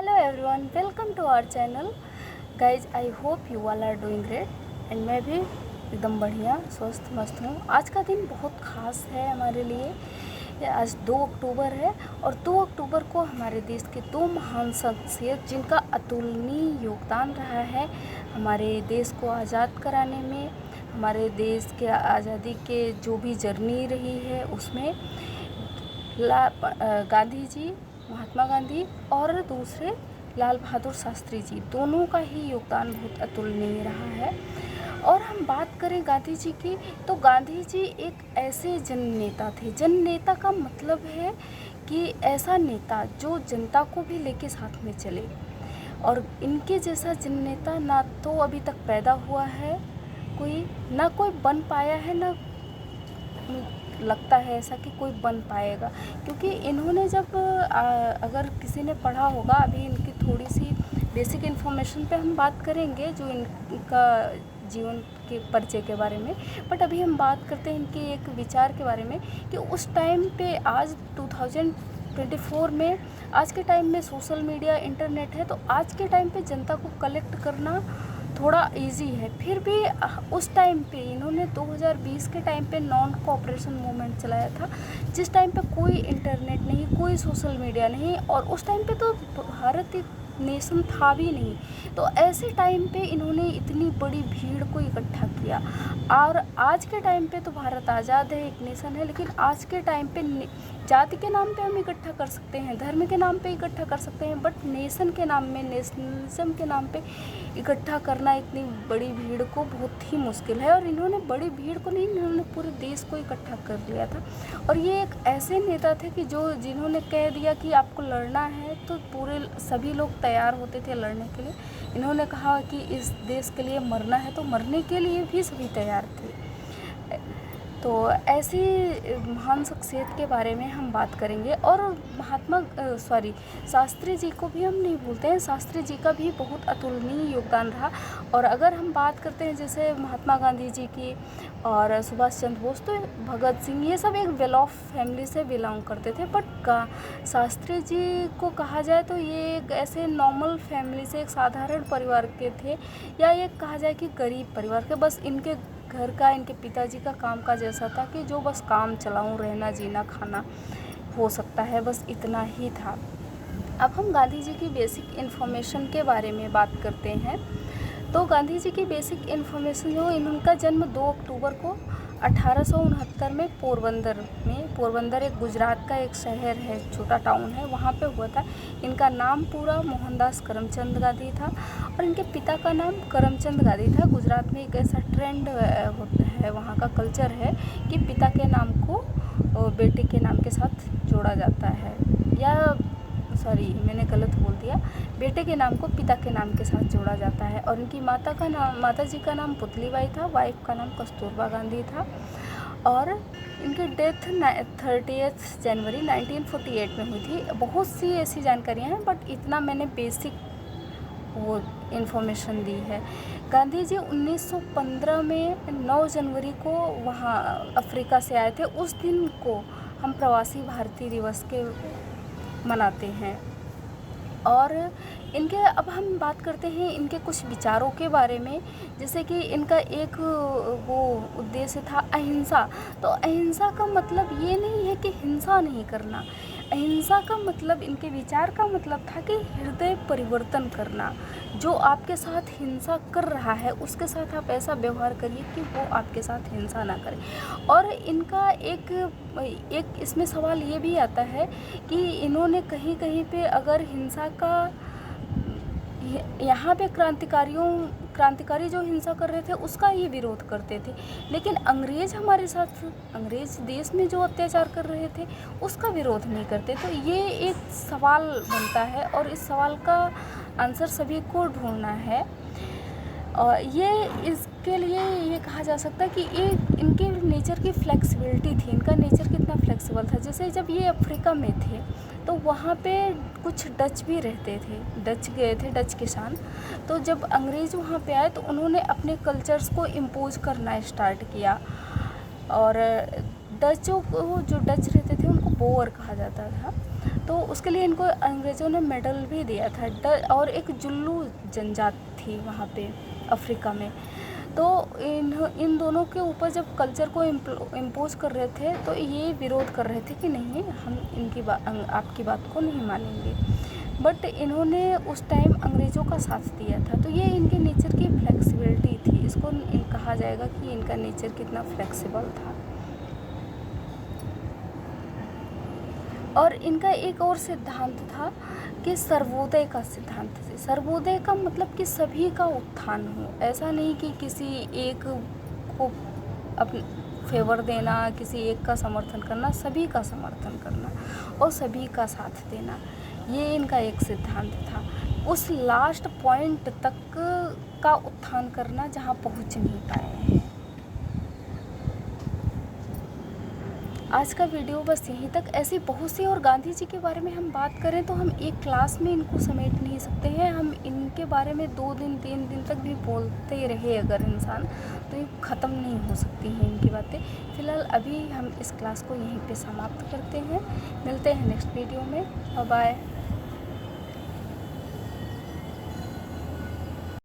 Hello everyone, welcome to our channel. Guys, I hope you all are doing great and मैं भी एकदम बढ़िया स्वस्थ मस्त हूँ। आज का दिन बहुत ख़ास है हमारे लिए। आज 2 अक्टूबर है और 2 अक्टूबर को हमारे देश के दो महान शख्सियत जिनका अतुलनीय योगदान रहा है हमारे देश को आज़ाद कराने में, हमारे देश के आज़ादी के जो भी जर्नी रही है उसमें गांधी जी, महात्मा गांधी और दूसरे लाल बहादुर शास्त्री जी, दोनों का ही योगदान बहुत अतुलनीय रहा है। और हम बात करें गांधी जी की, तो गांधी जी एक ऐसे जननेता थे। जननेता का मतलब है कि ऐसा नेता जो जनता को भी लेके साथ में चले, और इनके जैसा जननेता ना तो अभी तक पैदा हुआ है कोई, ना कोई बन पाया है, ना लगता है ऐसा कि कोई बन पाएगा। क्योंकि इन्होंने जब अगर किसी ने पढ़ा होगा, अभी इनकी थोड़ी सी बेसिक इन्फॉर्मेशन पे हम बात करेंगे जो इनका जीवन के परिचय के बारे में, बट अभी हम बात करते हैं इनके एक विचार के बारे में कि उस टाइम पे, आज 2024 में, आज के टाइम में सोशल मीडिया, इंटरनेट है, तो आज के टाइम पे जनता को कलेक्ट करना थोड़ा इजी है। फिर भी उस टाइम पे इन्होंने 2020 के टाइम पे नॉन कोऑपरेशन मूवमेंट चलाया था, जिस टाइम पे कोई इंटरनेट नहीं, कोई सोशल मीडिया नहीं, और उस टाइम पे तो भारत एक नेशन था भी नहीं। तो ऐसे टाइम पे इन्होंने इतनी बड़ी भीड़ को इकट्ठा किया। और आज के टाइम पे तो भारत आज़ाद है, एक नेशन है, लेकिन आज के टाइम पे जाति के नाम पे हम इकट्ठा कर सकते हैं, धर्म के नाम पे इकट्ठा कर सकते हैं, बट नेशन के नाम में, नेशनलिज्म के नाम पे इकट्ठा करना इतनी बड़ी भीड़ को बहुत ही मुश्किल है। और इन्होंने बड़ी भीड़ को नहीं, इन्होंने पूरे देश को इकट्ठा कर लिया था। और ये एक ऐसे नेता थे कि जिन्होंने कह दिया कि आपको लड़ना है तो पूरे सभी लोग तैयार होते थे लड़ने के लिए। इन्होंने कहा कि इस देश के लिए मरना है तो मरने के लिए भी सभी तैयार थे। तो ऐसी महान शख्सियत के बारे में हम बात करेंगे। और शास्त्री जी को भी हम नहीं भूलते हैं। शास्त्री जी का भी बहुत अतुलनीय योगदान रहा। और अगर हम बात करते हैं जैसे महात्मा गांधी जी की और सुभाष चंद्र बोस, तो भगत सिंह, ये सब एक वेल ऑफ फैमिली से बिलोंग करते थे, बट शास्त्री जी को कहा जाए तो ये एक ऐसे नॉर्मल फैमिली से, एक साधारण परिवार के थे, या ये कहा जाए कि गरीब परिवार के। बस इनके घर का, इनके पिताजी का काम काज ऐसा था कि जो बस काम चलाऊं, रहना जीना खाना हो सकता है, बस इतना ही था। अब हम गांधी जी की बेसिक इन्फॉर्मेशन के बारे में बात करते हैं। तो गांधी जी की बेसिक इन्फॉर्मेशन जो, इनका जन्म 2 अक्टूबर को 1869 में पोरबंदर एक गुजरात का एक शहर है, छोटा टाउन है, वहाँ पे हुआ था। इनका नाम पूरा मोहनदास करमचंद गांधी था और इनके पिता का नाम करमचंद गांधी था। गुजरात में एक ऐसा ट्रेंड होता है, वहाँ का कल्चर है कि पिता के नाम को बेटे के नाम के साथ जोड़ा जाता है, या सॉरी मैंने गलत बोल दिया, बेटे के नाम को पिता के नाम के साथ जोड़ा जाता है। और इनकी माता जी का नाम पुतलीबाई था, वाइफ का नाम कस्तूरबा गांधी था। और इनकी डेथ 30 जनवरी 1948 में हुई थी। बहुत सी ऐसी जानकारियाँ हैं, बट इतना मैंने बेसिक वो इन्फॉर्मेशन दी है। गांधी जी 1915 में 9 जनवरी को वहाँ अफ्रीका से आए थे। उस दिन को हम प्रवासी भारतीय दिवस के मनाते हैं। और इनके, अब हम बात करते हैं इनके कुछ विचारों के बारे में। जैसे कि इनका एक वो उद्देश्य था अहिंसा। तो अहिंसा का मतलब ये नहीं है कि हिंसा नहीं करना। अहिंसा का मतलब, इनके विचार का मतलब था कि हृदय परिवर्तन करना। जो आपके साथ हिंसा कर रहा है उसके साथ आप ऐसा व्यवहार करिए कि वो आपके साथ हिंसा ना करे। और इनका एक इसमें सवाल ये भी आता है कि इन्होंने कहीं कहीं पे अगर हिंसा का, यहाँ पे क्रांतिकारी जो हिंसा कर रहे थे उसका ये विरोध करते थे, लेकिन अंग्रेज देश में जो अत्याचार कर रहे थे उसका विरोध नहीं करते। तो ये एक सवाल बनता है और इस सवाल का आंसर सभी को ढूंढना है। और ये इसके लिए ये कहा जा सकता है कि ये इनके नेचर की फ्लेक्सिबिलिटी थी। इनका नेचर कितना फ्लेक्सिबल था। जैसे जब ये अफ्रीका में थे तो वहाँ पे कुछ डच भी रहते थे, डच गए थे, डच किसान। तो जब अंग्रेज़ वहाँ पे आए तो उन्होंने अपने कल्चर्स को इम्पोज करना स्टार्ट किया। और डचों को, जो डच रहते थे, उनको बोअर कहा जाता था। तो उसके लिए इनको अंग्रेज़ों ने मेडल भी दिया था। और एक जुल्लू जनजात थी वहाँ पे अफ्रीका में, तो इन दोनों के ऊपर जब कल्चर को इम्पोज कर रहे थे तो ये विरोध कर रहे थे कि नहीं, हम आपकी बात को नहीं मानेंगे। बट इन्होंने उस टाइम अंग्रेज़ों का साथ दिया था, तो ये इनके नेचर की फ्लेक्सिबिलिटी थी। इसको कहा जाएगा कि इनका नेचर कितना फ्लेक्सिबल था। और इनका एक और सिद्धांत था कि सर्वोदय का सिद्धांत है। सर्वोदय का मतलब कि सभी का उत्थान हो, ऐसा नहीं कि किसी एक को अपने फेवर देना, किसी एक का समर्थन करना, सभी का समर्थन करना और सभी का साथ देना, ये इनका एक सिद्धांत था। उस लास्ट पॉइंट तक का उत्थान करना जहाँ पहुँच नहीं पाए हैं। आज का वीडियो बस यहीं तक। ऐसी बहुत सी, और गांधी जी के बारे में हम बात करें तो हम एक क्लास में इनको समेट नहीं सकते हैं। हम इनके बारे में 2 दिन 3 दिन तक भी बोलते ही रहे अगर इंसान, तो ये ख़त्म नहीं हो सकती हैं इनकी बातें। फ़िलहाल अभी हम इस क्लास को यहीं पे समाप्त करते हैं। मिलते हैं नेक्स्ट वीडियो में। Bye bye.